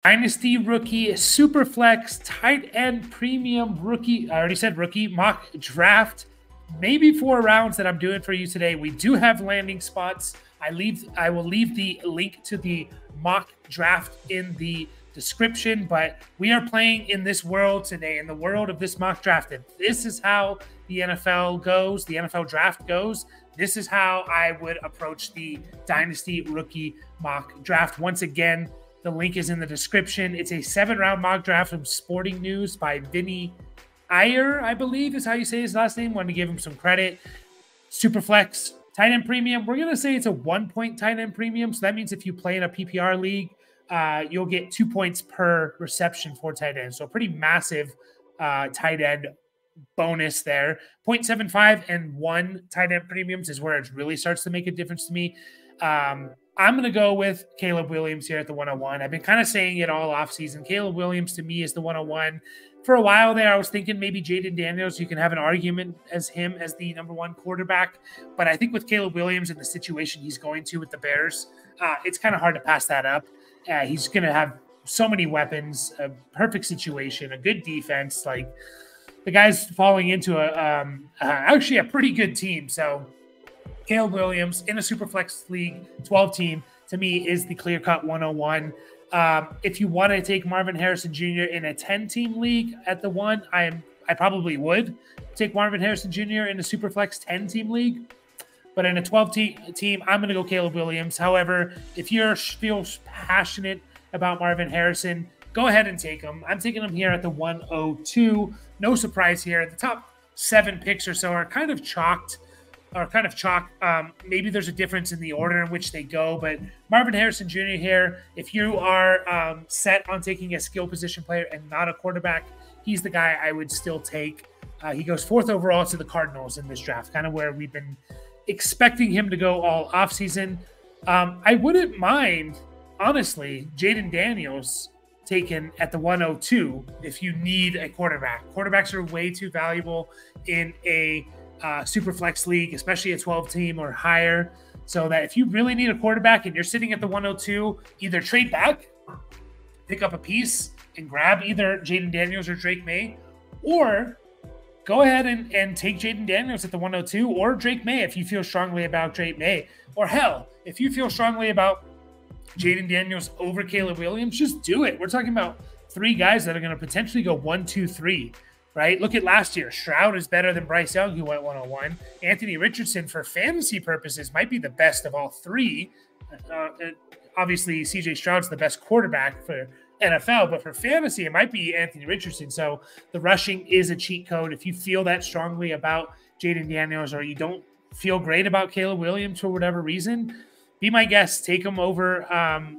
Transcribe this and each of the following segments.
Dynasty rookie, super flex, tight end premium rookie. I already said rookie mock draft. Maybe 4 rounds that I'm doing for you today. We do have landing spots. I will leave the link to the mock draft in the description, but we are playing in this world today, in the world of this mock draft. And this is how the NFL goes, the NFL draft goes. This is how I would approach the Dynasty rookie mock draft. Once again, the link is in the description. It's a 7-round mock draft from Sporting News by Vinny Iyer, I believe is how you say his last name. Want to give him some credit. Superflex, tight end premium. We're going to say it's a 1-point tight end premium. So that means if you play in a PPR league, you'll get 2 points per reception for tight end. So a pretty massive tight end bonus there. 0.75 and 1 tight end premiums is where it really starts to make a difference to me. I'm going to go with Caleb Williams here at the 101. I've been kind of saying it all offseason. Caleb Williams to me is the 101. For a while there, I was thinking maybe Jayden Daniels. You can have an argument as him as the number 1 quarterback. But I think with Caleb Williams and the situation he's going to with the Bears, it's kind of hard to pass that up. He's going to have so many weapons, a perfect situation, a good defense. Like the guy's falling into actually a pretty good team. So Caleb Williams in a Superflex League 12 team, to me, is the clear-cut 101. If you want to take Marvin Harrison Jr. in a 10-team league at the 1, I probably would take Marvin Harrison Jr. in a Superflex 10-team league. But in a 12-team, I'm going to go Caleb Williams. However, if you feel passionate about Marvin Harrison, go ahead and take him. I'm taking him here at the 102. No surprise here. The top 7 picks or so are kind of chalked. Maybe there's a difference in the order in which they go, but Marvin Harrison Jr. here, if you are set on taking a skill position player and not a quarterback, he's the guy I would still take. He goes 4th overall to the Cardinals in this draft, kind of where we've been expecting him to go all offseason. I wouldn't mind, honestly, Jayden Daniels taken at the 102 if you need a quarterback. Quarterbacks are way too valuable in a Superflex league, especially a 12-team or higher, so that if you really need a quarterback and you're sitting at the 102, either trade back, pick up a piece, and grab either Jayden Daniels or Drake May, or go ahead and take Jayden Daniels at the 102 or Drake May if you feel strongly about Drake May. Or hell, if you feel strongly about Jayden Daniels over Caleb Williams, just do it. We're talking about 3 guys that are going to potentially go 1, 2, 3. Right? Look at last year. Stroud is better than Bryce Young, who went 101. Anthony Richardson, for fantasy purposes, might be the best of all 3. Obviously, CJ Stroud's the best quarterback for NFL, but for fantasy, it might be Anthony Richardson. So the rushing is a cheat code. If you feel that strongly about Jayden Daniels or you don't feel great about Caleb Williams for whatever reason, be my guest. Take him over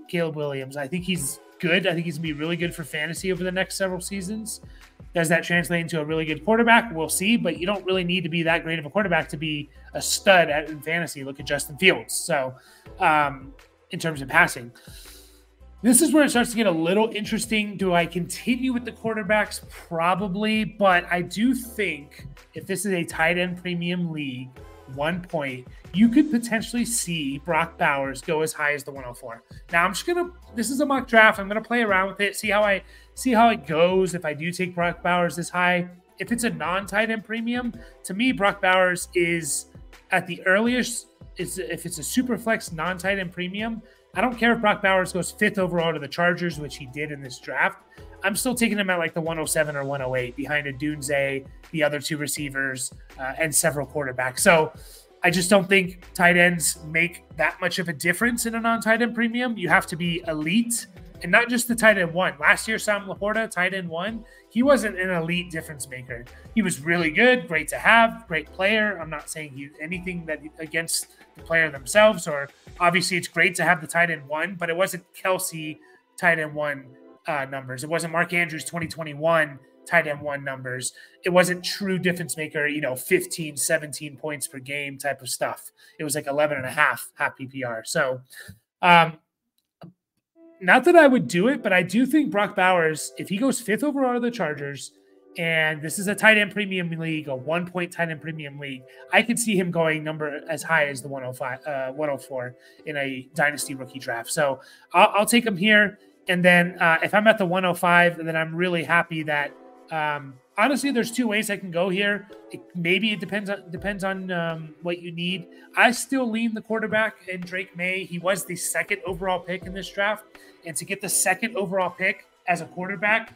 Caleb Williams. I think he's good. I think he's going to be really good for fantasy over the next several seasons. Does that translate into a really good quarterback? We'll see, but you don't really need to be that great of a quarterback to be a stud in fantasy. Look at Justin Fields. So in terms of passing, this is where it starts to get a little interesting. Do I continue with the quarterbacks? Probably, but I do think if this is a tight end premium league, 1 point, you could potentially see Brock Bowers go as high as the 104. Now this is a mock draft. I'm going to play around with it, see how it goes. If I do take Brock Bowers this high, if it's a non-tight end premium, to me, Brock Bowers is at the earliest, if it's a super flex non-tight end premium, I don't care if Brock Bowers goes 5th overall to the Chargers, which he did in this draft. I'm still taking him at like the 107 or 108 behind a Dunze, the other 2 receivers, and several quarterbacks. So I just don't think tight ends make that much of a difference in a non-tight end premium. You have to be elite, and not just the tight end 1. Last year, Sam Laporta, tight end 1, he wasn't an elite difference maker. He was really good, great to have, great player. I'm not saying anything that against the player themselves, or obviously it's great to have the tight end 1, but it wasn't Kelsey tight end 1 numbers. It wasn't Mark Andrews 2021 tight end 1 numbers. It wasn't true difference maker, 15, 17 points per game type of stuff. It was like 11 and a half PPR. So not that I would do it, but I do think Brock Bowers, if he goes 5th overall to the Chargers, and this is a tight end premium league, a 1-point tight end premium league, I could see him going number as high as the 104 in a dynasty rookie draft. So I'll take him here. And then if I'm at the 105, then I'm really happy that honestly, there's two ways I can go here. Maybe it depends on what you need. I still lean the quarterback in Drake May. He was the second overall pick in this draft, and to get the second overall pick as a quarterback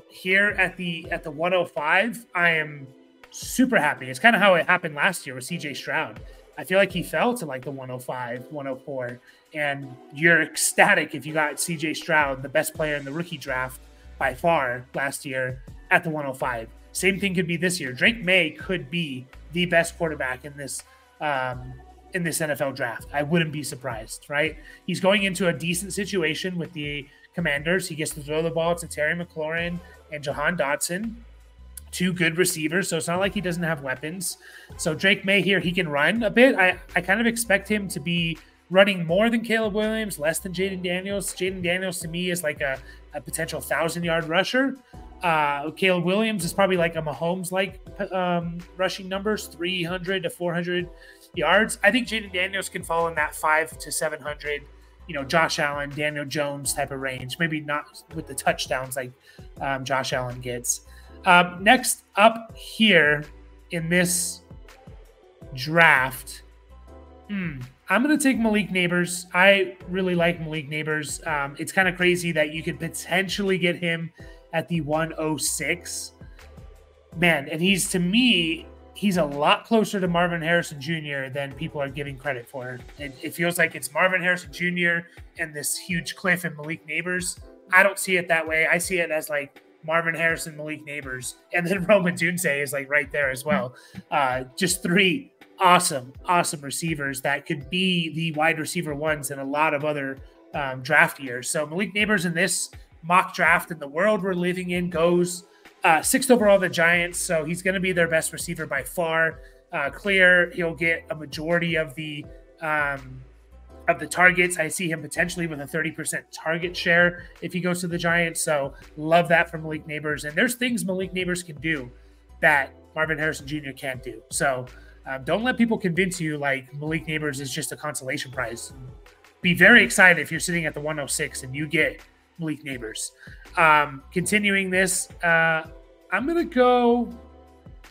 here at the 105, I am super happy. It's kind of how it happened last year with CJ Stroud. I feel like he fell to like the 105, 104, and you're ecstatic if you got CJ Stroud, the best player in the rookie draft by far last year, at the 105. Same thing could be this year. Drake May could be the best quarterback in this NFL draft. I wouldn't be surprised, right? He's going into a decent situation with the Commanders. He gets to throw the ball to Terry McLaurin and Jahan Dotson, two good receivers, so it's not like he doesn't have weapons. So Drake May here, he can run a bit. I kind of expect him to be running more than Caleb Williams, less than Jaden Daniels. Jaden Daniels to me is like a potential 1,000-yard rusher. Caleb Williams is probably like a Mahomes-like rushing numbers, 300 to 400 yards. I think Jaden Daniels can fall in that 500 to 700, Josh Allen, Daniel Jones type of range. Maybe not with the touchdowns like Josh Allen gets. Next up here in this draft, I'm going to take Malik Nabers. I really like Malik Nabers. It's kind of crazy that you could potentially get him at the 106. Man, and to me, he's a lot closer to Marvin Harrison Jr. than people are giving credit for. It feels like it's Marvin Harrison Jr. and this huge cliff in Malik Nabers. I don't see it that way. I see it as like Marvin Harrison, Malik Nabers, and then Rome Odunze is like right there as well. Just three awesome receivers that could be the wide receiver ones in a lot of other draft years. So Malik Nabers in this mock draft in the world we're living in goes 6th overall the Giants. So he's going to be their best receiver by far. Clear, he'll get a majority of the targets. I see him potentially with a 30% target share if he goes to the Giants. So love that from Malik Nabers. And there's things Malik Nabers can do that Marvin Harrison Jr. can't do. So don't let people convince you like Malik Nabers is just a consolation prize. Be very excited if you're sitting at the 106 and you get Malik Nabers. Continuing this, I'm going to go.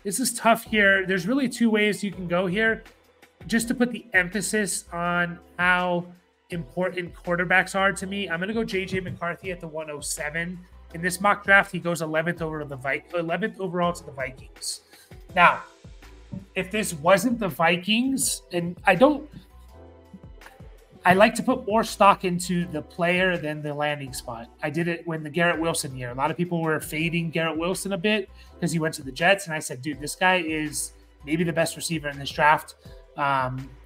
This is tough here. There's really two ways you can go here. Just to put the emphasis on how important quarterbacks are to me, I'm going to go J.J. McCarthy at the 107. In this mock draft, he goes 11th overall to the Vikings. Now, if this wasn't the Vikings, and I like to put more stock into the player than the landing spot. I did it when the Garrett Wilson year. A lot of people were fading Garrett Wilson a bit because he went to the Jets, and I said, dude, this guy is maybe the best receiver in this draft.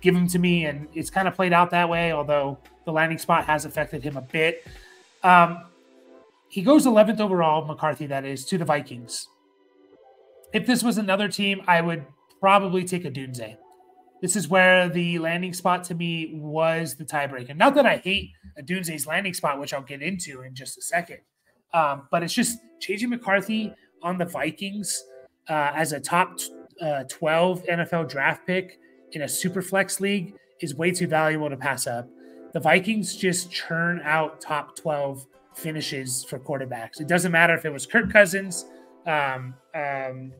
Give him to me, and it's kind of played out that way, although the landing spot has affected him a bit. He goes 11th overall, McCarthy, that is, to the Vikings. If this was another team, I would probably take Odunze. This is where the landing spot to me was the tiebreaker. Not that I hate Odunze's landing spot, which I'll get into in just a second, but it's just J.J. McCarthy on the Vikings as a top 12 NFL draft pick in a super flex league is way too valuable to pass up. The Vikings just churn out top 12 finishes for quarterbacks. It doesn't matter if it was Kirk Cousins,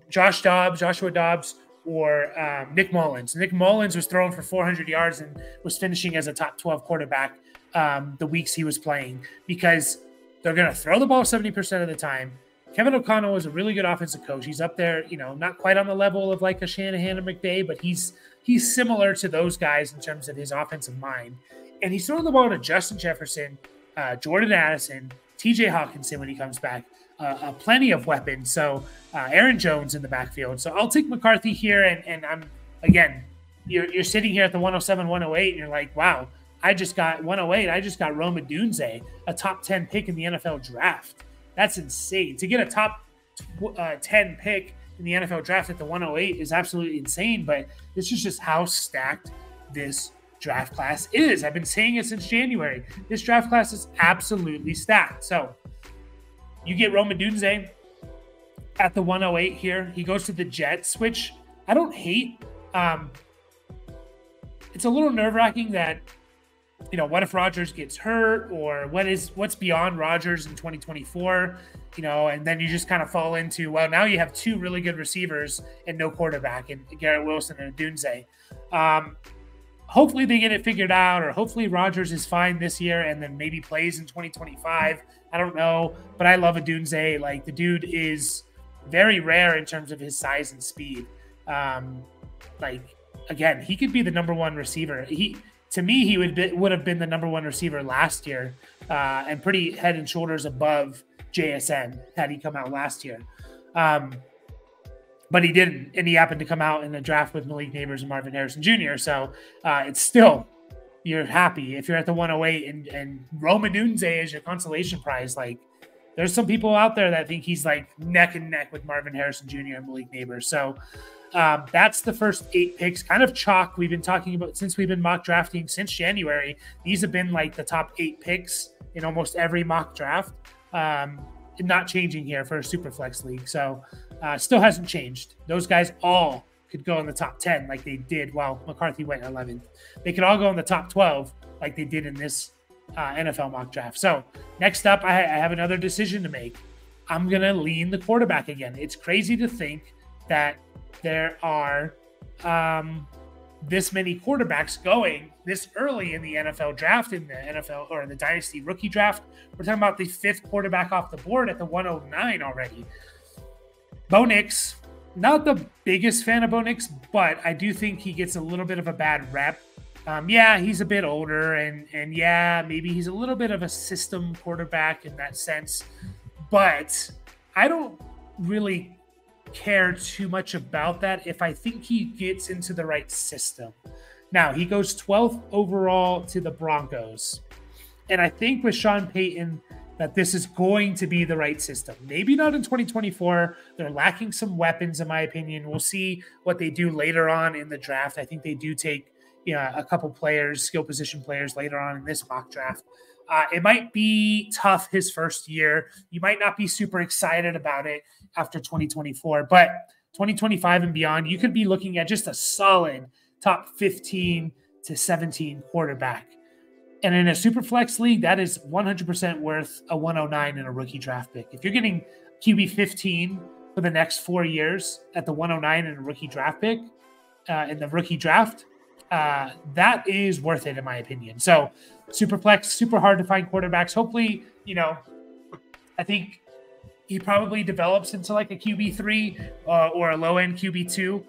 Joshua Dobbs, or Nick Mullins. Nick Mullins was throwing for 400 yards and was finishing as a top 12 quarterback the weeks he was playing because they're going to throw the ball 70% of the time. Kevin O'Connell is a really good offensive coach. He's up there, not quite on the level of like a Shanahan or McVay, but he's similar to those guys in terms of his offensive mind. And he's throwing the ball to Justin Jefferson, Jordan Addison, TJ Hawkinson when he comes back, plenty of weapons. So Aaron Jones in the backfield. So I'll take McCarthy here. And I'm, again, you're sitting here at the 107, 108, and you're like, wow, I just got 108. I just got Rome Odunze, a top 10 pick in the NFL draft. That's insane. To get a top 10 pick in the NFL draft at the 108 is absolutely insane, but this is just how stacked this draft class is. I've been saying it since January. This draft class is absolutely stacked. So you get Rome Odunze at the 108 here. He goes to the Jets, which I don't hate. It's a little nerve-wracking that what if Rodgers gets hurt, or what's beyond Rodgers in 2024? And then you just kind of fall into, well, now you have two really good receivers and no quarterback, and Garrett Wilson and Odunze. Hopefully they get it figured out, or hopefully Rodgers is fine this year and then maybe plays in 2025. I don't know, but I love Odunze. Like, the dude is very rare in terms of his size and speed. Again, he could be the number one receiver. To me, he would have been the number one receiver last year, and pretty head and shoulders above JSN had he come out last year. But he didn't, and he happened to come out in the draft with Malik Nabers and Marvin Harrison Jr. So it's still, you're happy if you're at the 108 and Rome Odunze is your consolation prize. Like, there's some people out there that think he's like neck and neck with Marvin Harrison Jr. and Malik Nabers. So that's the first 8 picks, kind of chalk. We've been talking about since we've been mock drafting since January. These have been like the top 8 picks in almost every mock draft. Not changing here for a super flex league. So still hasn't changed. Those guys all could go in the top 10 like they did while McCarthy went 11th. They could all go in the top 12 like they did in this NFL mock draft. So next up, I have another decision to make. I'm going to lean the quarterback again. It's crazy to think that there are this many quarterbacks going this early in the NFL draft, in the NFL or in the Dynasty rookie draft. We're talking about the 5th quarterback off the board at the 109 already. Bo Nix, not the biggest fan of Bo Nix, but I do think he gets a little bit of a bad rep. Yeah, he's a bit older, and yeah, maybe he's a little bit of a system quarterback in that sense, but I don't really care too much about that if I think he gets into the right system. Now, he goes 12th overall to the Broncos, and I think with Sean Payton that this is going to be the right system. Maybe not in 2024. They're lacking some weapons, in my opinion. We'll see what they do later on in the draft. I think they do take a couple players, skill position players later on in this mock draft. It might be tough his first year. You might not be super excited about it after 2024, but 2025 and beyond, you could be looking at just a solid top 15 to 17 quarterback. And in a super flex league, that is 100% worth a 109 in a rookie draft pick. If you're getting QB 15 for the next 4 years at the 109 in a rookie draft pick in the rookie draft, that is worth it in my opinion. So super flex, super hard to find quarterbacks. Hopefully, I think he probably develops into like a QB3 or a low end QB2.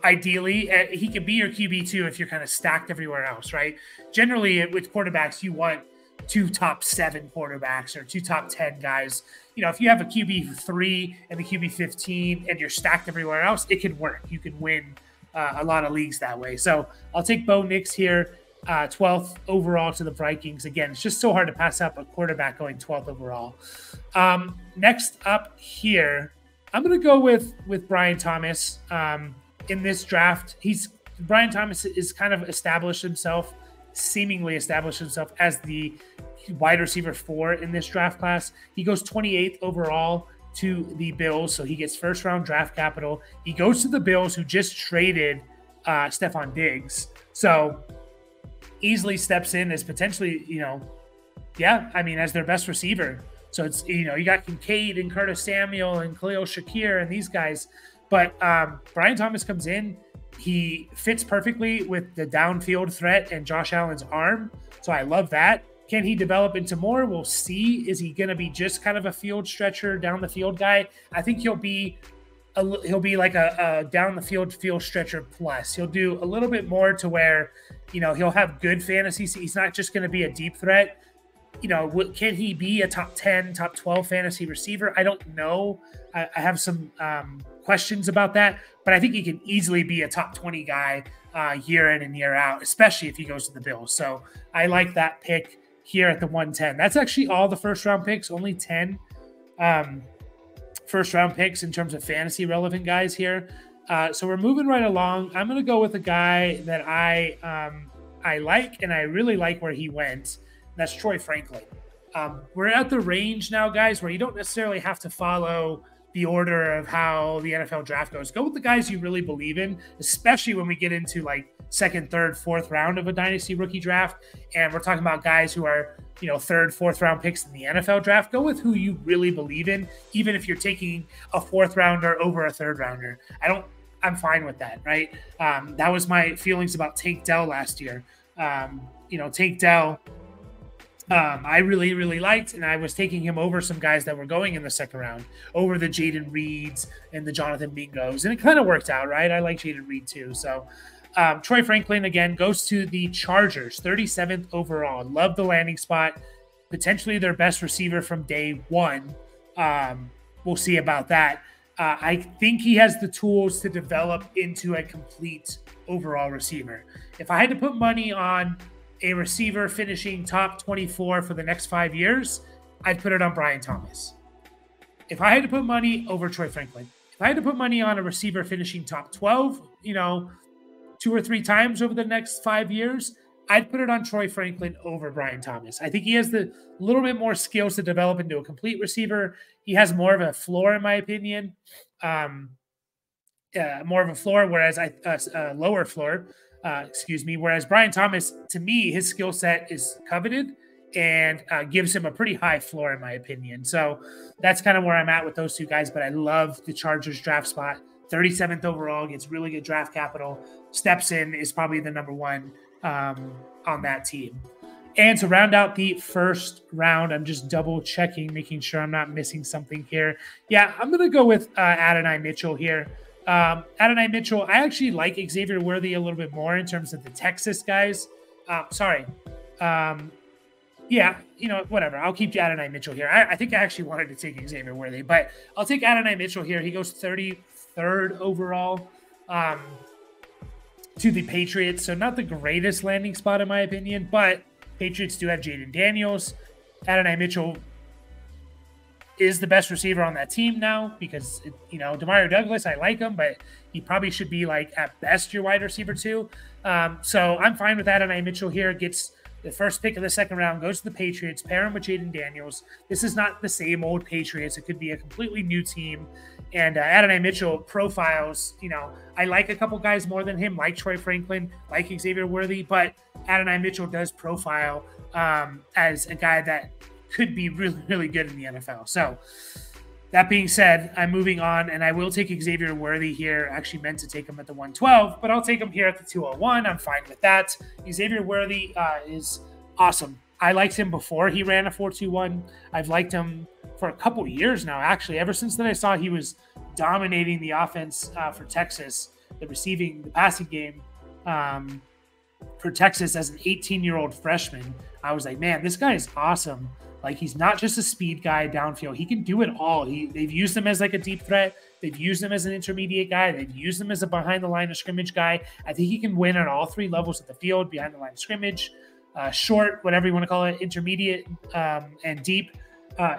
Ideally, he could be your QB2 if you're kind of stacked everywhere else, right? Generally, with quarterbacks, you want 2 top 7 quarterbacks or 2 top 10 guys. If you have a QB3 and a QB15 and you're stacked everywhere else, it could work. You can win a lot of leagues that way. So I'll take Bo Nix here, 12th overall to the Vikings. Again, it's just so hard to pass up a quarterback going 12th overall. Next up here, I'm going to go with Brian Thomas. In this draft, Brian Thomas is kind of seemingly established himself as the wide receiver 4 in this draft class. He goes 28th overall to the Bills, so he gets first round draft capital. He goes to the Bills, who just traded Stephon Diggs, so easily steps in as potentially, as their best receiver. So it's, you got Kincaid and Curtis Samuel and Khalil Shakir and these guys. But Brian Thomas comes in. He fits perfectly with the downfield threat and Josh Allen's arm. So I love that. Can he develop into more? We'll see. Is he going to be just kind of a field stretcher, down the field guy? I think he'll be like a down the field stretcher plus. He'll do a little bit more to where, he'll have good fantasy. He's not just going to be a deep threat. Can he be a top 10, top 12 fantasy receiver? I don't know. I have some questions about that, but I think he can easily be a top 20 guy year in and year out, especially if he goes to the Bills. So I like that pick here at the 110. That's actually all the first round picks, only 10 first round picks in terms of fantasy relevant guys here. So we're moving right along. I'm going to go with a guy that I like, and I really like where he went. That's Troy Franklin. We're at the range now, guys, where you don't necessarily have to follow the order of how the NFL draft goes. Go with the guys you really believe in, especially when we get into like second, third, fourth round of a dynasty rookie draft. And we're talking about guys who are, third, fourth round picks in the NFL draft. Go with who you really believe in, even if you're taking a fourth rounder over a third rounder. I'm fine with that, right? That was my feelings about Tank Dell last year. Tank Dell, I really, really liked, and I was taking him over some guys that were going in the second round, over the Jaden Reeds and the Jonathan Mingos, and it kind of worked out, right? I like Jaden Reed too. So Troy Franklin, again, goes to the Chargers, 37th overall. Love the landing spot. Potentially their best receiver from day one. We'll see about that. I think he has the tools to develop into a complete overall receiver. If I had to put money on a receiver finishing top 24 for the next 5 years, I'd put it on Brian Thomas. If I had to put money over Troy Franklin, if I had to put money on a receiver finishing top 12, 2 or 3 times over the next 5 years, I'd put it on Troy Franklin over Brian Thomas. I think he has the little bit more skills to develop into a complete receiver. He has more of a floor, in my opinion, more of a floor, whereas lower floor. Whereas Brian Thomas, to me, his skill set is coveted and gives him a pretty high floor, in my opinion. So that's kind of where I'm at with those two guys. But I love the Chargers draft spot. 37th overall, gets really good draft capital, steps in, is probably the number one on that team. And to round out the first round, I'm just double checking, making sure I'm not missing something here. Yeah, I'm going to go with Adonai Mitchell here. Adonai Mitchell, I actually like Xavier Worthy a little bit more in terms of the Texas guys. Yeah, whatever. I'll keep Adonai Mitchell here. I think I actually wanted to take Xavier Worthy, but I'll take Adonai Mitchell here. He goes 33rd overall to the Patriots. So not the greatest landing spot, in my opinion, but Patriots do have Jaden Daniels. Adonai Mitchell is the best receiver on that team now because, Demario Douglas, I like him, but he probably should be like at best your wide receiver too. So I'm fine with Adonai Mitchell here. Gets the first pick of the second round, goes to the Patriots, pair him with Jaden Daniels. This is not the same old Patriots. It could be a completely new team. And Adonai Mitchell profiles, I like a couple guys more than him, like Troy Franklin, like Xavier Worthy, but Adonai Mitchell does profile as a guy that could be really, really good in the NFL. So that being said, I'm moving on, and I will take Xavier Worthy here. I actually meant to take him at the 112, but I'll take him here at the 201. I'm fine with that. Xavier Worthy is awesome. I liked him before he ran a 4.21. I've liked him for a couple years now, actually. Ever since that I saw he was dominating the offense for Texas, the passing game for Texas as an 18-year-old freshman, I was like, man, this guy is awesome. Like, he's not just a speed guy downfield. He can do it all. They've used him as like a deep threat. They've used him as an intermediate guy. They've used him as a behind the line of scrimmage guy. I think he can win on all 3 levels of the field, behind the line of scrimmage, short, whatever you want to call it, intermediate, and deep.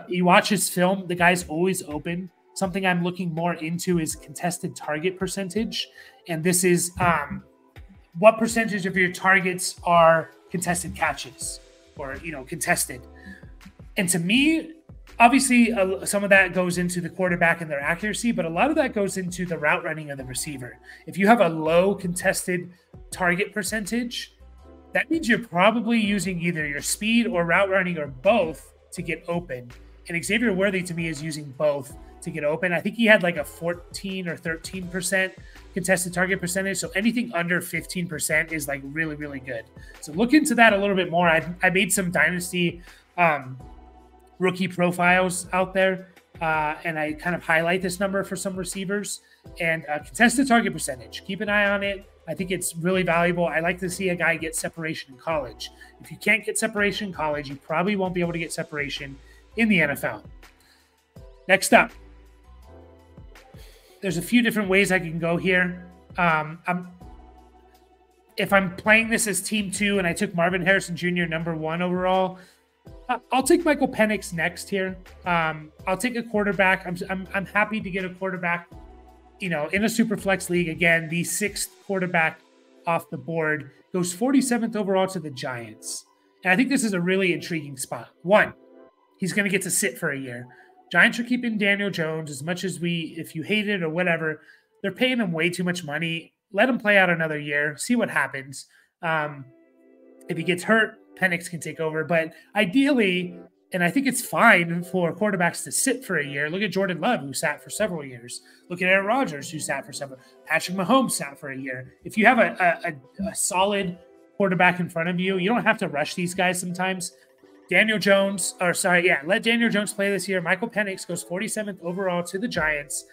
You watch his film, the guy's always open. Something I'm looking more into is contested target percentage. And this is what percentage of your targets are contested catches or, contested. And to me, obviously, some of that goes into the quarterback and their accuracy, but a lot of that goes into the route running of the receiver. If you have a low contested target percentage, that means you're probably using either your speed or route running or both to get open. And Xavier Worthy, to me, is using both to get open. I think he had like a 14 or 13% contested target percentage. So anything under 15% is like really, really good. So look into that a little bit more. I made some dynasty rookie profiles out there, and I kind of highlight this number for some receivers. And contested target percentage, keep an eye on it. I think it's really valuable. I like to see a guy get separation in college. If you can't get separation in college, you probably won't be able to get separation in the NFL. Next up, there's a few different ways I can go here. If I'm playing this as team 2 and I took Marvin Harrison Jr. number 1 overall, I'll take Michael Penix next here. I'll take a quarterback. I'm happy to get a quarterback, in a super flex league. Again, the 6th quarterback off the board goes 47th overall to the Giants. And I think this is a really intriguing spot. 1, he's going to get to sit for a year. Giants are keeping Daniel Jones as much as if you hate it or whatever, they're paying him way too much money. Let him play out another year, see what happens. If he gets hurt, Penix can take over. But ideally, and I think it's fine for quarterbacks to sit for a year. Look at Jordan Love, who sat for several years. Look at Aaron Rodgers, who sat for several. Patrick Mahomes sat for a year. If you have a solid quarterback in front of you, you don't have to rush these guys sometimes. let Daniel Jones play this year. Michael Penix goes 47th overall to the Giants.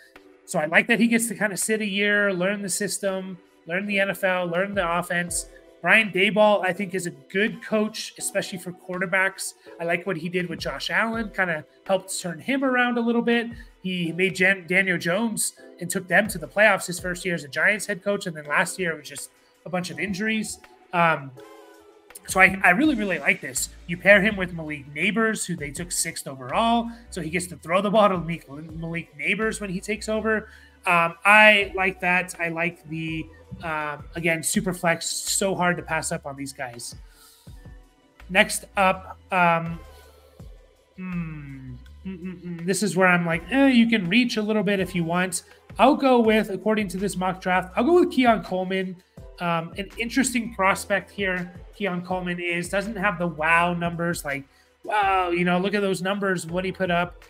So I like that he gets to kind of sit a year, learn the system, learn the NFL, learn the offense. Brian Daboll, I think, is a good coach, especially for quarterbacks. I like what he did with Josh Allen, kind of helped turn him around a little bit. He made Daniel Jones and took them to the playoffs his first year as a Giants head coach, and then last year it was just a bunch of injuries. So I really, really like this. You pair him with Malik Nabers, who they took 6th overall, so he gets to throw the ball to Malik Nabers when he takes over. I like that. I like the, again, super flex, so hard to pass up on these guys. Next up, this is where I'm like, you can reach a little bit if you want. I'll go with, according to this mock draft, I'll go with Keon Coleman. An interesting prospect here. Keon Coleman doesn't have the wow numbers, like, wow, look at those numbers, what he put up.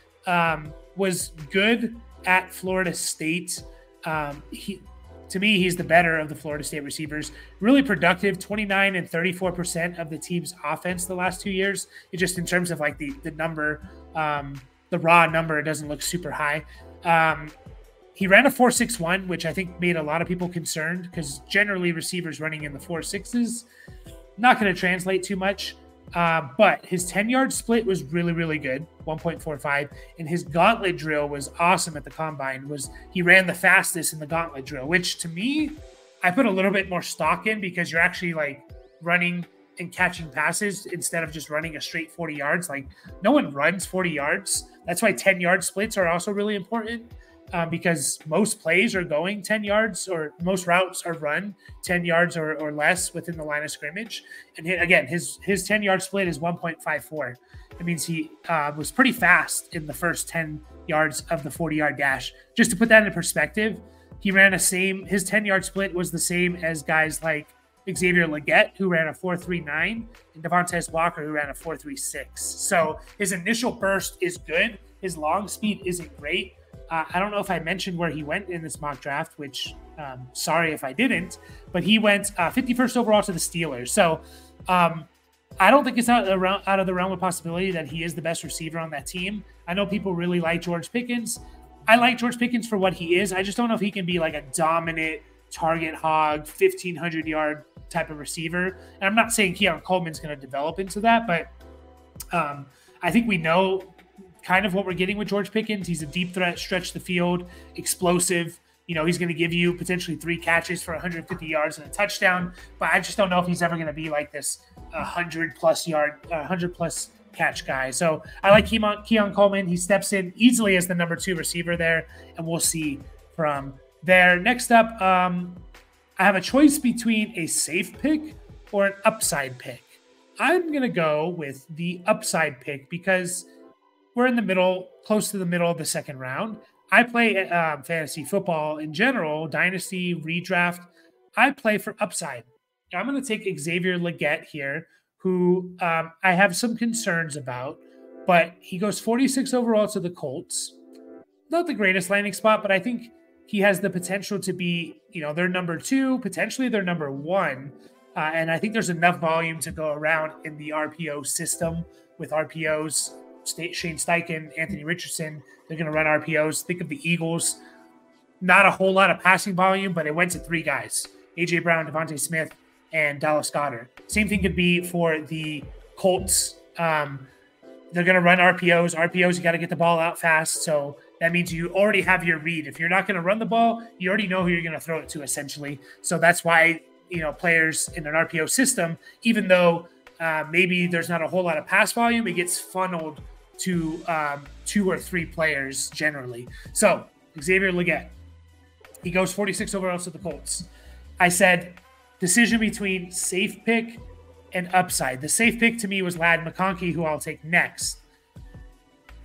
Was good at Florida State. To me, he's the better of the Florida State receivers. Really productive, 29 and 34% of the team's offense the last 2 years. It just, in terms of like the number, the raw number, it doesn't look super high. He ran a 4.61, which I think made a lot of people concerned because generally receivers running in the 4.6s, not going to translate too much. But his 10-yard split was really, really good, 1.45. And his gauntlet drill was awesome at the combine. He ran the fastest in the gauntlet drill, which to me, I put a little bit more stock in because you're actually like running and catching passes instead of just running a straight 40 yards. Like no one runs 40 yards. That's why 10-yard splits are also really important. Because most plays are going 10 yards or most routes are run 10 yards or less within the line of scrimmage. And again, his 10-yard split is 1.54. It means he was pretty fast in the first 10 yards of the 40-yard dash. Just to put that in perspective, his 10-yard split was the same as guys like Xavier Legette, who ran a 4.39, and Devontae Walker, who ran a 4.36. So his initial burst is good. His long speed isn't great. I don't know if I mentioned where he went in this mock draft, which sorry if I didn't, but he went 51st overall to the Steelers. So I don't think it's out of the realm of possibility that he is the best receiver on that team. I know people really like George Pickens. I like George Pickens for what he is. I just don't know if he can be like a dominant target hog, 1,500-yard type of receiver. And I'm not saying Keon Coleman's going to develop into that, but I think we know kind of what we're getting with George Pickens. He's a deep threat, stretch the field, explosive. He's going to give you potentially 3 catches for 150 yards and a touchdown. But I just don't know if he's ever going to be like this 100+ catch guy. So I like Keon Coleman. He steps in easily as the number 2 receiver there, and we'll see from there. Next up, I have a choice between a safe pick or an upside pick. I'm going to go with the upside pick because we're in the middle, close to the middle of the second round. I play fantasy football in general, dynasty, redraft. I play for upside. I'm going to take Xavier Legette here, who I have some concerns about, but he goes 46 overall to the Colts. Not the greatest landing spot, but I think he has the potential to be, their number 2, potentially their number 1. And I think there's enough volume to go around in the RPO system with RPOs. Shane Steichen, Anthony Richardson, they're going to run RPOs. Think of the Eagles. Not a whole lot of passing volume, but it went to 3 guys. A.J. Brown, Devontae Smith, and Dallas Goedert. Same thing could be for the Colts. They're going to run RPOs. RPOs, you got to get the ball out fast. So that means you already have your read. If you're not going to run the ball, you already know who you're going to throw it to, essentially. So that's why, players in an RPO system, even though maybe there's not a whole lot of pass volume, it gets funneled to 2 or 3 players generally. So Xavier Legette, he goes 46 overall to the Colts. I said decision between safe pick and upside. The safe pick to me was Ladd McConkey, who I'll take next.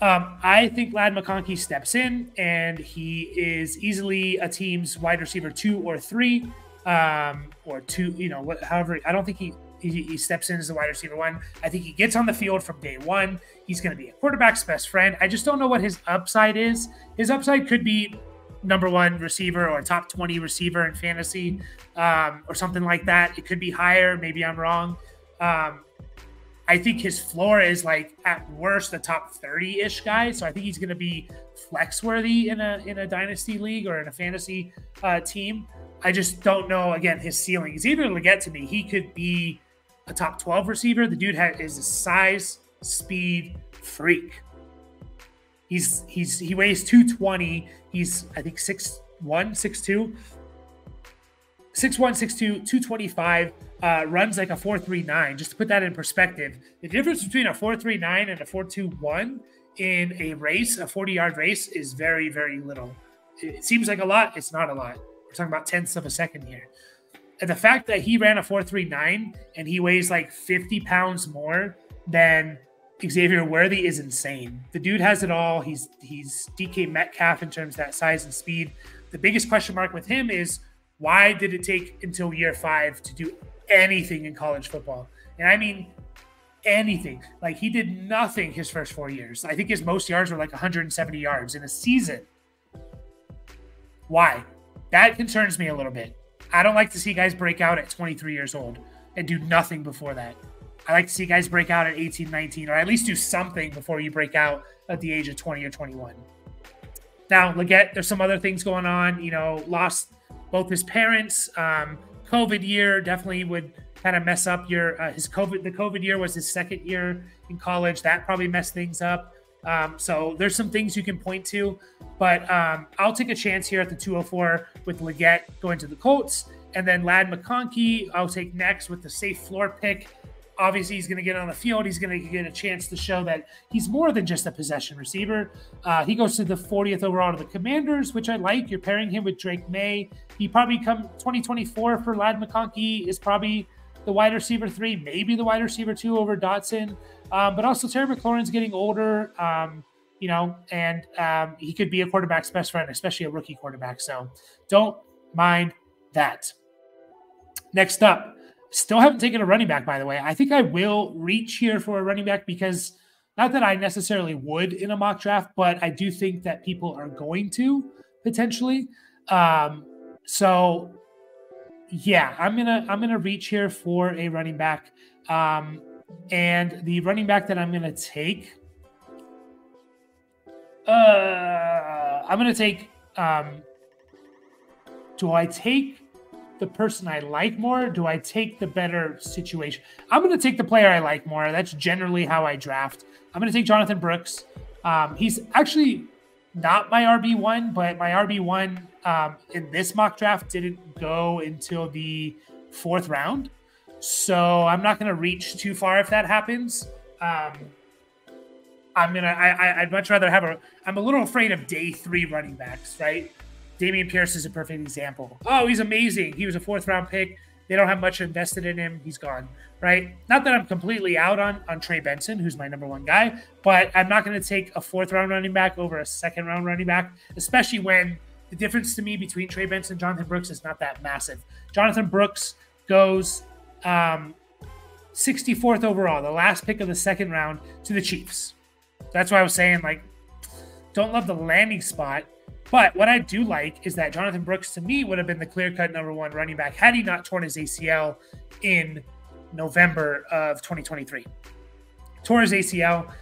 I think Ladd McConkey steps in, and he is easily a team's wide receiver 2 or 3, or 2. However, I don't think he steps in as a wide receiver 1. I think he gets on the field from day one. He's going to be a quarterback's best friend. I just don't know what his upside is. His upside could be number 1 receiver or top 20 receiver in fantasy, or something like that. It could be higher. Maybe I'm wrong. I think his floor is like at worst a top 30-ish guy. So I think he's going to be flex worthy in a dynasty league or in a fantasy team. I just don't know, again, his ceiling. He's either Leggett to me. He could be a top 12 receiver. The dude is a size, speed freak. He weighs 220. He's, I think, 6'1", 6'2". 6'1", 6'2", 225, runs like a 4.39. Just to put that in perspective, the difference between a 4.39 and a 4.21 in a race, a 40-yard race, is very, very little. It seems like a lot. It's not a lot. We're talking about tenths of a second here. And the fact that he ran a 4.39 and he weighs like 50 pounds more than Xavier Worthy is insane. The dude has it all. He's DK Metcalf in terms of that size and speed. The biggest question mark with him is, why did it take until year 5 to do anything in college football? And I mean anything. Like, he did nothing his first 4 years. I think his most yards were like 170 yards in a season. Why? That concerns me a little bit. I don't like to see guys break out at 23 years old and do nothing before that. I like to see guys break out at 18, 19, or at least do something before you break out at the age of 20 or 21. Now, Leggett, there's some other things going on. Lost both his parents. COVID year definitely would kind of mess up his COVID. The COVID year was his second year in college. That probably messed things up. So there's some things you can point to, but I'll take a chance here at the 204 with Leggett going to the Colts, and then Ladd McConkey I'll take next with the safe floor pick. Obviously, he's going to get on the field. He's going to get a chance to show that he's more than just a possession receiver. He goes to the 40th overall to the Commanders, which I like. You're pairing him with Drake May. He probably come 2024 for Ladd McConkey is probably the wide receiver 3, maybe the wide receiver 2 over Dotson. But also Terry McLaurin's getting older, and he could be a quarterback's best friend, especially a rookie quarterback. So don't mind that. Next up, still haven't taken a running back, by the way. I think I will reach here for a running back because not that I necessarily would in a mock draft, but I do think that people are going to potentially. So yeah, I'm gonna reach here for a running back. And the running back that I'm gonna take, I'm gonna take. Do I take the person I like more? Do I take the better situation? I'm going to take the player I like more. That's generally how I draft. I'm going to take Jonathan Brooks. He's actually not my RB1, but my RB1 in this mock draft didn't go until the 4th round. So I'm not going to reach too far if that happens. I'd much rather I'm a little afraid of day 3 running backs, right? Dameon Pierce is a perfect example. Oh, he's amazing. He was a 4th round pick. They don't have much invested in him. He's gone, right? Not that I'm completely out on Trey Benson, who's my number 1 guy, but I'm not going to take a 4th round running back over a 2nd round running back, especially when the difference to me between Trey Benson and Jonathan Brooks is not that massive. Jonathan Brooks goes 64th overall, the last pick of the 2nd round, to the Chiefs. That's why I was saying, like, don't love the landing spot. But what I do like is that Jonathan Brooks, to me, would have been the clear-cut number 1 running back had he not torn his ACL in November of 2023. Tore his ACL.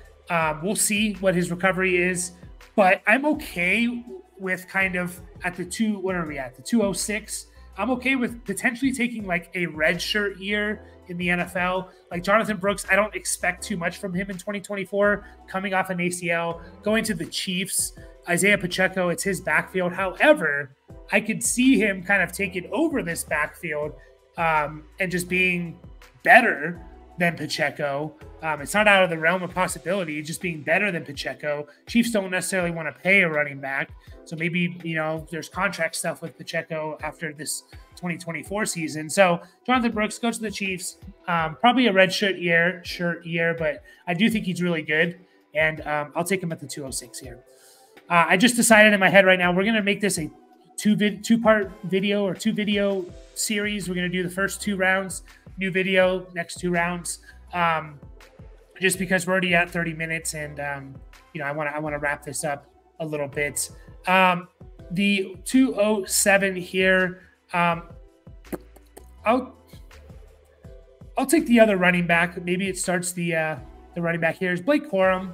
We'll see what his recovery is. But I'm okay with kind of at the 206. I'm okay with potentially taking like a redshirt year in the NFL. Like Jonathan Brooks, I don't expect too much from him in 2024, coming off an ACL, going to the Chiefs. Isaiah Pacheco, it's his backfield. However, I could see him kind of taking over this backfield and just being better than Pacheco. It's not out of the realm of possibility, just being better than Pacheco. Chiefs don't necessarily want to pay a running back. So maybe, there's contract stuff with Pacheco after this 2024 season. So Jonathan Brooks goes to the Chiefs. Probably a red shirt year, but I do think he's really good. and I'll take him at the 206 here. I just decided in my head right now, we're going to make this a two-part video or 2-video series. We're going to do the first 2 rounds, new video, next 2 rounds, just because we're already at 30 minutes and, I want to wrap this up a little bit. The 207 here, I'll take the other running back. Maybe it starts the running back here is Blake Corum.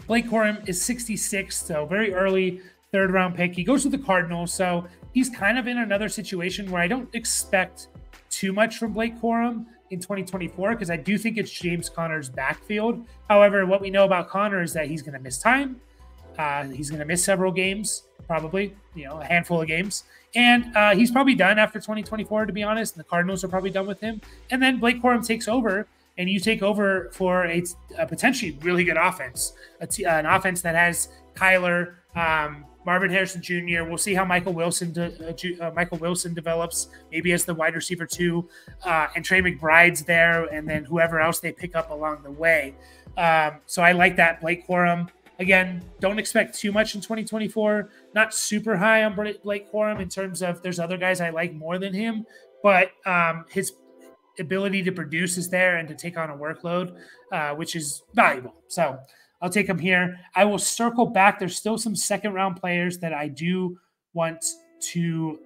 Blake Corum is 66, so very early 3rd-round pick. He goes to the Cardinals, so he's kind of in another situation where I don't expect too much from Blake Corum in 2024 because I do think it's James Conner's backfield. However, what we know about Conner is that he's going to miss time. He's going to miss several games, probably, a handful of games. And he's probably done after 2024, to be honest. And the Cardinals are probably done with him. And then Blake Corum takes over, and you take over for a potentially really good offense, an offense that has Kyler, Marvin Harrison Jr. We'll see how Michael Wilson develops, maybe as the wide receiver 2, and Trey McBride's there, and then whoever else they pick up along the way. So I like that. Blake Corum, again, don't expect too much in 2024. Not super high on Blake Corum in terms of there's other guys I like more than him, but his ability to produce is there and to take on a workload, which is valuable. So I'll take him here. I will circle back. There's still some 2nd-round players that I do want to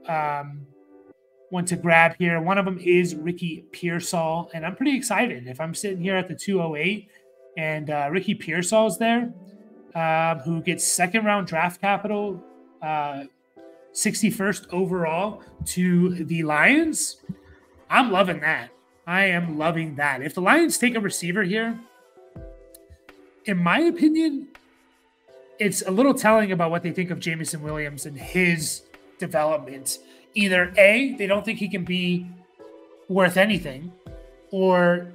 grab here. One of them is Ricky Pearsall, and I'm pretty excited. If I'm sitting here at the 208 and Ricky Pearsall is there, who gets 2nd-round draft capital, 61st overall to the Lions, I'm loving that. I am loving that. If the Lions take a receiver here, in my opinion, it's a little telling about what they think of Jameson Williams and his development. Either A, they don't think he can be worth anything, or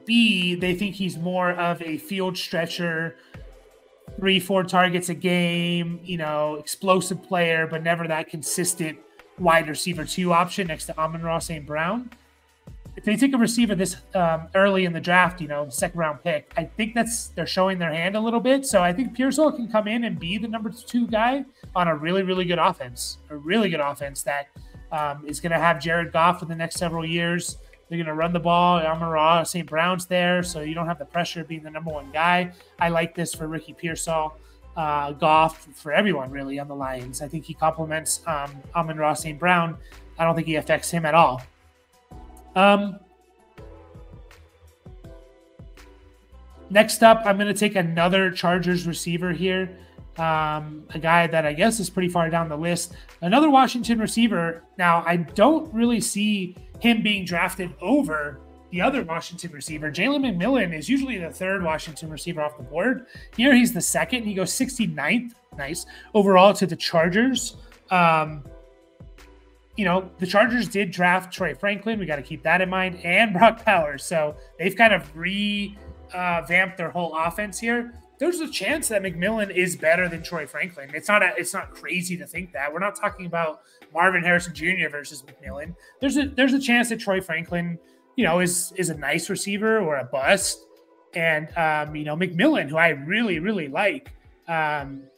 B, they think he's more of a field stretcher, 3-4 targets a game, explosive player, but never that consistent wide receiver 2 option next to Amon-Ra St. Brown. If they take a receiver this early in the draft, 2nd-round pick, I think they're showing their hand a little bit. So I think Pearsall can come in and be the number 2 guy on a really, really good offense. A really good offense that is going to have Jared Goff for the next several years. They're going to run the ball. Amon-Ra St. Brown's there, so you don't have the pressure of being the number 1 guy. I like this for Ricky Pearsall. Goff, for everyone really on the Lions. I think he complements Amon-Ra St. Brown. I don't think he affects him at all. Next up, I'm going to take another Chargers receiver here. A guy that I guess is pretty far down the list. Another Washington receiver. Now, I don't really see him being drafted over the other Washington receiver. Jalen McMillan is usually the 3rd Washington receiver off the board. Here, he's the 2nd. He goes 69th, nice, overall to the Chargers. The Chargers did draft Troy Franklin. We got to keep that in mind, and Brock Powers. So they've kind of revamped their whole offense here. There's a chance that McMillan is better than Troy Franklin. It's not crazy to think that. We're not talking about Marvin Harrison Jr. versus McMillan. There's a chance that Troy Franklin, is a nice receiver or a bust, and McMillan, who I really, really like. And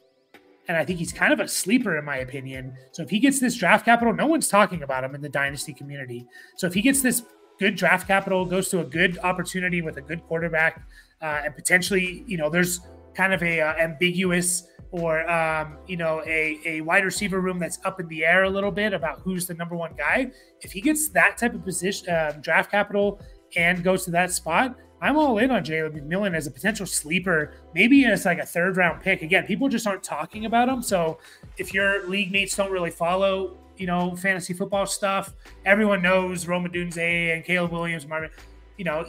I think he's kind of a sleeper, in my opinion. So if he gets this draft capital, no one's talking about him in the dynasty community. So if he gets this good draft capital, goes to a good opportunity with a good quarterback, and potentially, there's kind of a ambiguous or, a wide receiver room that's up in the air a little bit about who's the number 1 guy. If he gets that type of position, draft capital, and goes to that spot, I'm all in on Jalen McMillan as a potential sleeper, maybe as like a 3rd-round pick. Again, people just aren't talking about him. So if your league mates don't really follow, fantasy football stuff, everyone knows Rome Odunze and Caleb Williams, Marvin,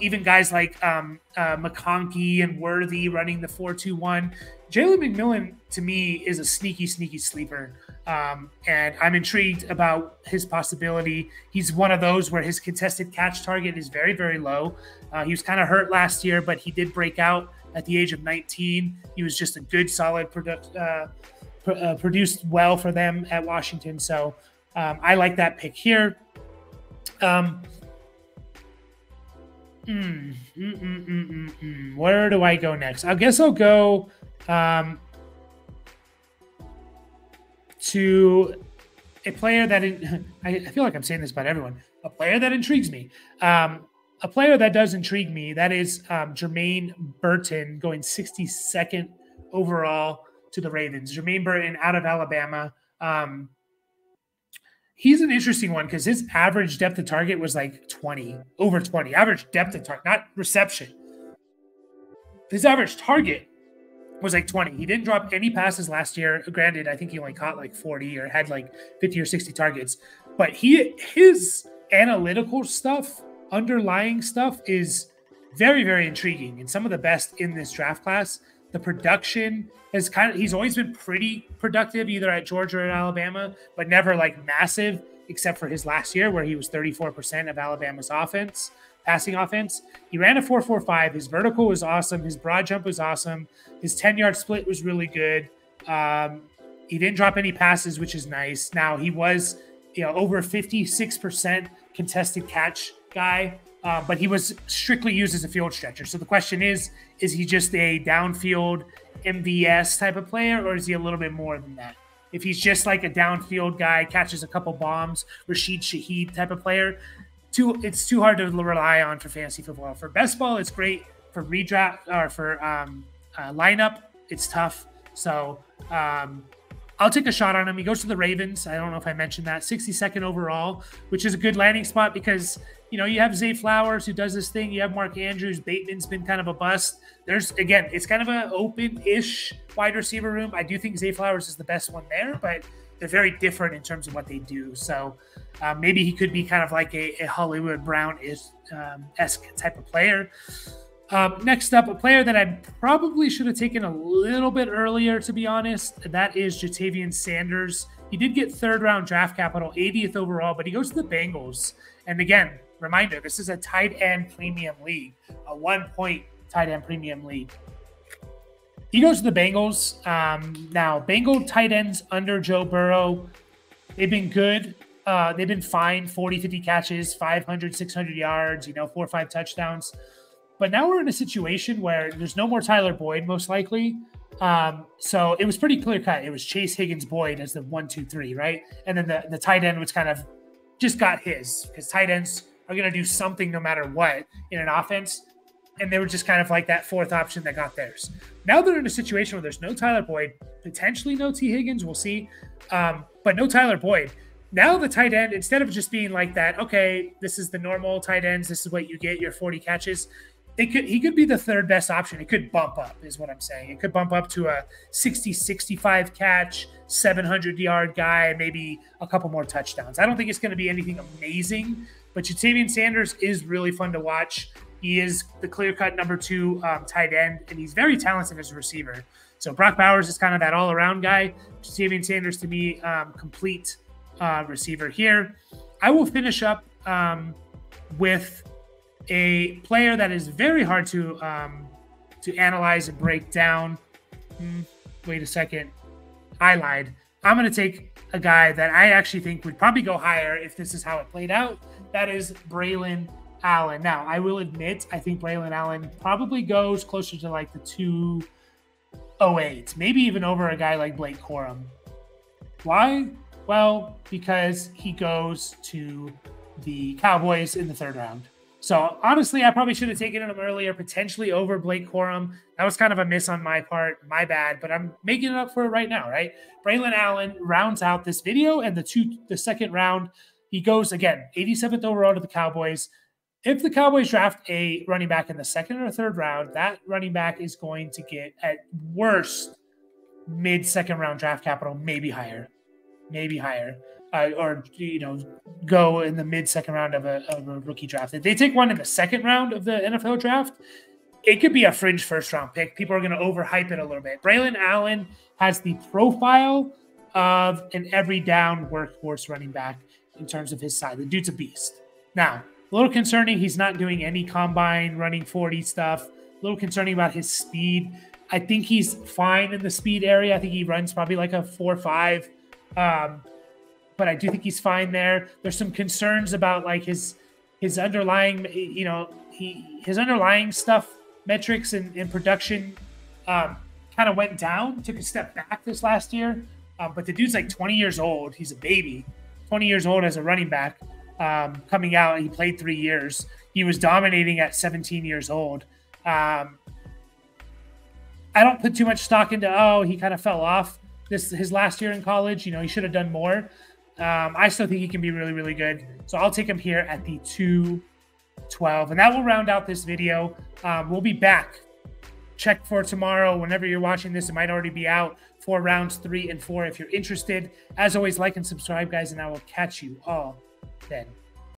even guys like McConkey and Worthy running the 4-2-1. Jalen McMillan, to me, is a sneaky, sneaky sleeper. And I'm intrigued about his possibility. He's one of those where his contested catch target is very, very low. He was kind of hurt last year, but he did break out at the age of 19. He was just a good, solid produced well for them at Washington. So I like that pick here. Where do I go next? I guess I'll go to a player that I feel like I'm saying this about everyone. A player that intrigues me. A player that does intrigue me. That is Jermaine Burton going 62nd overall to the Ravens. Jermaine Burton out of Alabama. He's an interesting one because his average depth of target was like 20, over 20. Average depth of target, not reception. His average target was like 20. He didn't drop any passes last year. Granted, I think he only caught like 40 or had like 50 or 60 targets. But his analytical stuff, underlying stuff is very, very intriguing and some of the best in this draft class. The production has he's always been pretty productive either at Georgia or at Alabama, but never like massive except for his last year where he was 34% of Alabama's offense, passing offense. He ran a 4.45. His vertical was awesome. His broad jump was awesome. His 10-yard split was really good. He didn't drop any passes, which is nice. Now he was, over 56% contested catch guy, but he was strictly used as a field stretcher. So the question is he just a downfield MVS type of player, or is he a little bit more than that? If he's just like a downfield guy, catches a couple bombs, Rashid Shaheed type of player, it's too hard to rely on for fantasy football. For best ball, it's great. For redraft or for lineup, it's tough. So I'll take a shot on him. He goes to the Ravens. I don't know if I mentioned that. 62nd overall, which is a good landing spot because, you have Zay Flowers who does this thing. You have Mark Andrews. Bateman's been kind of a bust. It's kind of an open-ish wide receiver room. I do think Zay Flowers is the best one there, but they're very different in terms of what they do. So maybe he could be kind of like a Hollywood Brown-esque type of player. Next up, a player that I probably should have taken a little bit earlier, to be honest. That is Ja'Tavion Sanders. He did get third-round draft capital, 80th overall, but he goes to the Bengals. And again, reminder, this is a tight end premium league, a 1-point tight end premium league. He goes to the Bengals. Now, Bengal tight ends under Joe Burrow, they've been good. They've been fine, 40, 50 catches, 500, 600 yards, 4 or 5 touchdowns. But now we're in a situation where there's no more Tyler Boyd, most likely. So it was pretty clear cut. It was Chase Higgins Boyd as the 1, 2, 3, right? And then the tight end was kind of just got his, because tight ends are going to do something no matter what in an offense. And they were just kind of like that fourth option that got theirs. Now they're in a situation where there's no Tyler Boyd, potentially no T. Higgins, we'll see, but no Tyler Boyd. Now the tight end, instead of just being like that, okay, this is the normal tight ends, this is what you get, your 40 catches, he could be the third best option. It could bump up, is what I'm saying. It could bump up to a 60, 65 catch, 700-yard guy, maybe a couple more touchdowns. I don't think it's going to be anything amazing, but Ja'Tavion Sanders is really fun to watch. He is the clear-cut number 2 tight end, and he's very talented as a receiver. So Brock Bowers is kind of that all-around guy. Ja'Tavion Sanders, to me, complete receiver here. I will finish up with a player that is very hard to analyze and break down. Wait a second. I lied. I'm going to take a guy that I actually think would probably go higher if this is how it played out. That is Braylon Allen. Now, I will admit, I think Braylon Allen probably goes closer to like the 208, maybe even over a guy like Blake Corum. Why? Well, because he goes to the Cowboys in the 3rd round. So honestly, I probably should have taken him earlier, potentially over Blake Corum. That was kind of a miss on my part, my bad, but I'm making it up for it right now, right? Braylon Allen rounds out this video, and the 2nd round, he goes again, 87th overall to the Cowboys. If the Cowboys draft a running back in the 2nd or 3rd round, that running back is going to get at worst mid-2nd round draft capital, maybe higher. Or go in the mid-2nd round of a rookie draft. If they take one in the 2nd round of the NFL draft, it could be a fringe 1st round pick. People are going to overhype it a little bit. Braylon Allen has the profile of an every down workhorse running back in terms of his size. The dude's a beast. Now, a little concerning, he's not doing any combine running 40 stuff. A little concerning about his speed. I think he's fine in the speed area. I think he runs probably like a 4.5. But I do think he's fine there. There's some concerns about like his his underlying, his underlying stuff, metrics and production kind of went down, took a step back this last year. But the dude's like 20 years old. He's a baby, 20 years old as a running back coming out. He played 3 years. He was dominating at 17 years old. I don't put too much stock into, he kind of fell off his last year in college. He should have done more. I still think he can be really, really good. So I'll take him here at the 212. And that will round out this video. We'll be back. Check for tomorrow. Whenever you're watching this, it might already be out for rounds 3 and 4 if you're interested. As always, like and subscribe, guys, and I will catch you all then.